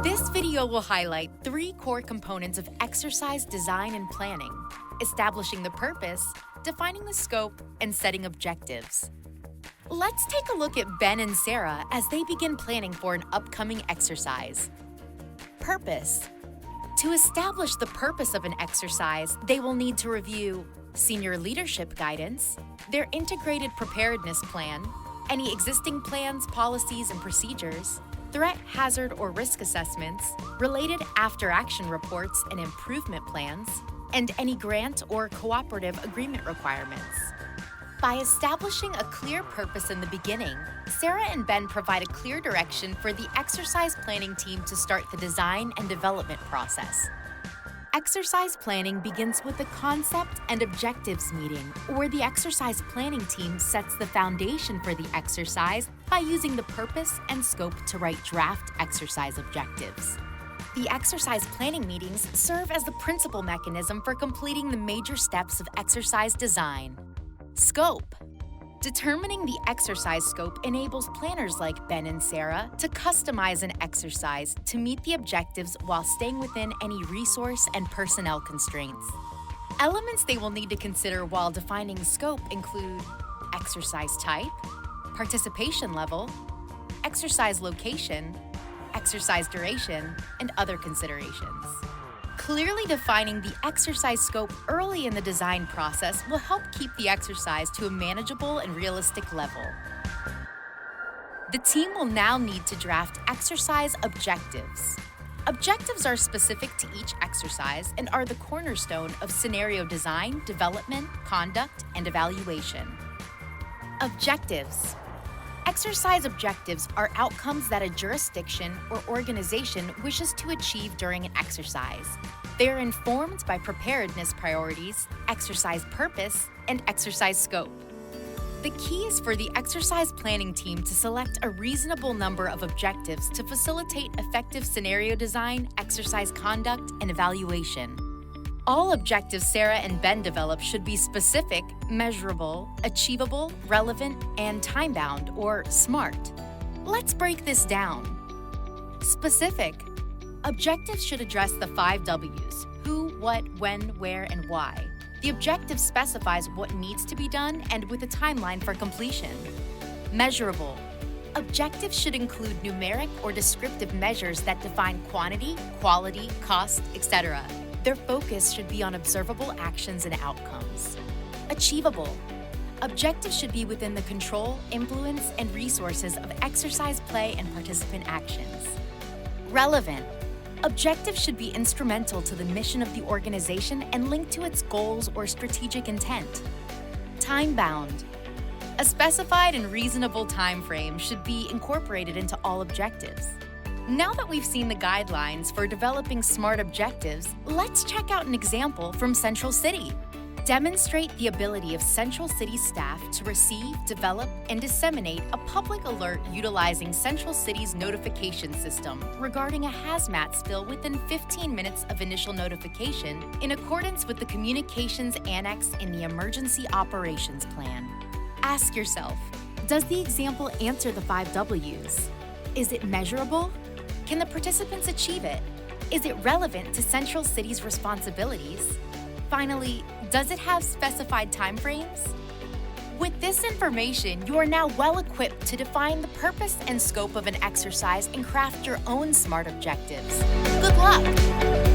This video will highlight 3 core components of exercise design and planning: establishing the purpose, defining the scope, and setting objectives. Let's take a look at Ben and Sarah as they begin planning for an upcoming exercise. Purpose. To establish the purpose of an exercise, they will need to review senior leadership guidance, their integrated preparedness plan, any existing plans, policies, and procedures, threat, hazard, or risk assessments, related after-action reports and improvement plans, and any grant or cooperative agreement requirements. By establishing a clear purpose in the beginning, Sarah and Ben provide a clear direction for the exercise planning team to start the design and development process. Exercise planning begins with the concept and objectives meeting, where the exercise planning team sets the foundation for the exercise by using the purpose and scope to write draft exercise objectives. The exercise planning meetings serve as the principal mechanism for completing the major steps of exercise design. Scope. Determining the exercise scope enables planners like Ben and Sarah to customize an exercise to meet the objectives while staying within any resource and personnel constraints. Elements they will need to consider while defining scope include exercise type, participation level, exercise location, exercise duration, and other considerations. Clearly defining the exercise scope early in the design process will help keep the exercise to a manageable and realistic level. The team will now need to draft exercise objectives. Objectives are specific to each exercise and are the cornerstone of scenario design, development, conduct, and evaluation. Objectives. Exercise objectives are outcomes that a jurisdiction or organization wishes to achieve during an exercise. They are informed by preparedness priorities, exercise purpose, and exercise scope. The key is for the exercise planning team to select a reasonable number of objectives to facilitate effective scenario design, exercise conduct, and evaluation. All objectives Sarah and Ben develop should be specific, measurable, achievable, relevant, and time-bound, or SMART. Let's break this down. Specific. Objectives should address the 5 W's: who, what, when, where, and why. The objective specifies what needs to be done and with a timeline for completion. Measurable. Objectives should include numeric or descriptive measures that define quantity, quality, cost, etc. Their focus should be on observable actions and outcomes. Achievable. Objectives should be within the control, influence, and resources of exercise play and participant actions. Relevant. Objectives should be instrumental to the mission of the organization and linked to its goals or strategic intent. Time-bound. A specified and reasonable time frame should be incorporated into all objectives. Now that we've seen the guidelines for developing SMART objectives, let's check out an example from Central City. Demonstrate the ability of Central City staff to receive, develop, and disseminate a public alert utilizing Central City's notification system regarding a hazmat spill within 15 minutes of initial notification in accordance with the communications annex in the Emergency Operations Plan. Ask yourself, does the example answer the 5 W's? Is it measurable? Can the participants achieve it? Is it relevant to Central City's responsibilities? Finally, does it have specified timeframes? With this information, you are now well equipped to define the purpose and scope of an exercise and craft your own SMART objectives. Good luck!